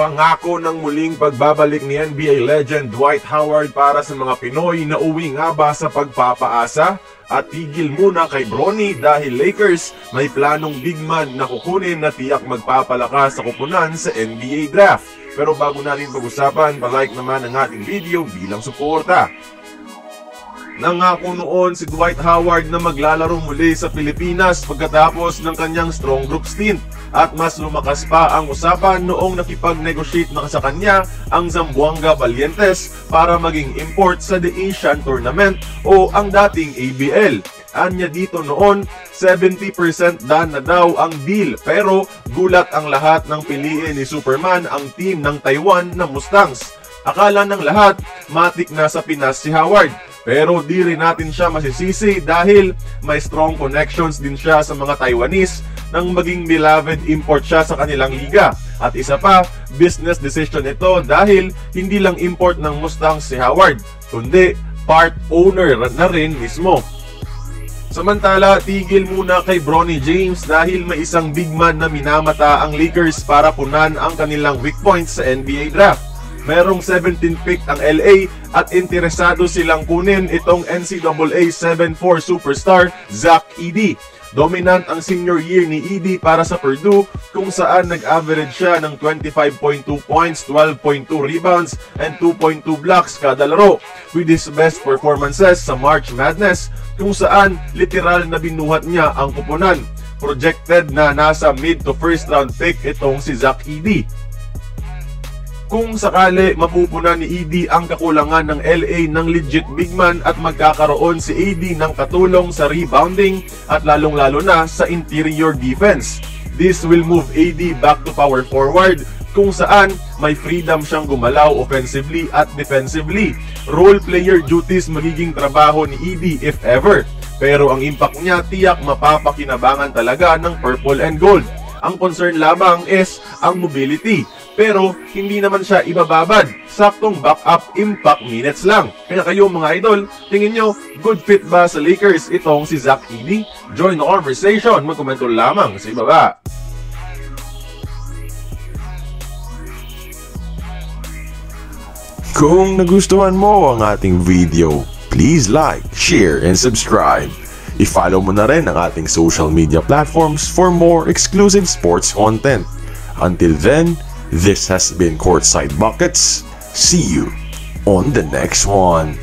Pangako ng muling pagbabalik ni NBA legend Dwight Howard para sa mga Pinoy na uwi nga ba sa pagpapaasa? At tigil muna kay Bronny dahil Lakers may planong big man na kukunin na tiyak magpapalakas sa kupunan sa NBA draft. Pero bago natin pag-usapan, palike naman ang ating video bilang suporta. Nangako noon si Dwight Howard na maglalaro muli sa Pilipinas pagkatapos ng kanyang strong group stint. At mas lumakas pa ang usapan noong nakipag-negotiate na sa kanya ang Zamboanga Valientes para maging import sa The Asian Tournament o ang dating ABL. Anya dito noon, 70% done na daw ang deal, pero gulat ang lahat ng piliin ni Superman ang team ng Taiwan na Mustangs. Akala ng lahat, matik na sa Pinas si Howard. Pero di rin natin siya masisisi dahil may strong connections din siya sa mga Taiwanese nang maging beloved import siya sa kanilang liga. At isa pa, business decision ito dahil hindi lang import ng Mustangs si Howard, kundi part owner na rin mismo. Samantala, tigil muna kay Bronny James dahil may isang big man na minamata ang Lakers para punan ang kanilang weak points sa NBA draft. Merong 17 pick ang LA at interesado silang kunin itong NCAA 7'4 superstar Zach Edey. Dominant ang senior year ni Edey para sa Purdue kung saan nag-average siya ng 25.2 points, 12.2 rebounds, and 2.2 blocks kada laro, with his best performances sa March Madness kung saan literal na binuhat niya ang kupunan. Projected na nasa mid to first round pick itong si Zach Edey. Kung sakali mapupunan ni Edey ang kakulangan ng LA ng legit big man at magkakaroon si Edey ng katulong sa rebounding at lalong-lalo na sa interior defense. This will move Edey back to power forward kung saan may freedom siyang gumalaw offensively at defensively. Role player duties magiging trabaho ni Edey if ever. Pero ang impact niya tiyak mapapakinabangan talaga ng purple and gold. Ang concern lamang is ang mobility. Pero hindi naman siya ibababad. Saktong backup impact minutes lang. Kaya kayo mga idol, tingin nyo, good fit ba sa Lakers itong si Zach Edey? Join the conversation, magkomento lamang sa ibaba. Kung nagustuhan mo ang ating video, please like, share, and subscribe. I-follow mo na rin ang ating social media platforms for more exclusive sports content. Until then, this has been Courtside Buckets. See you on the next one.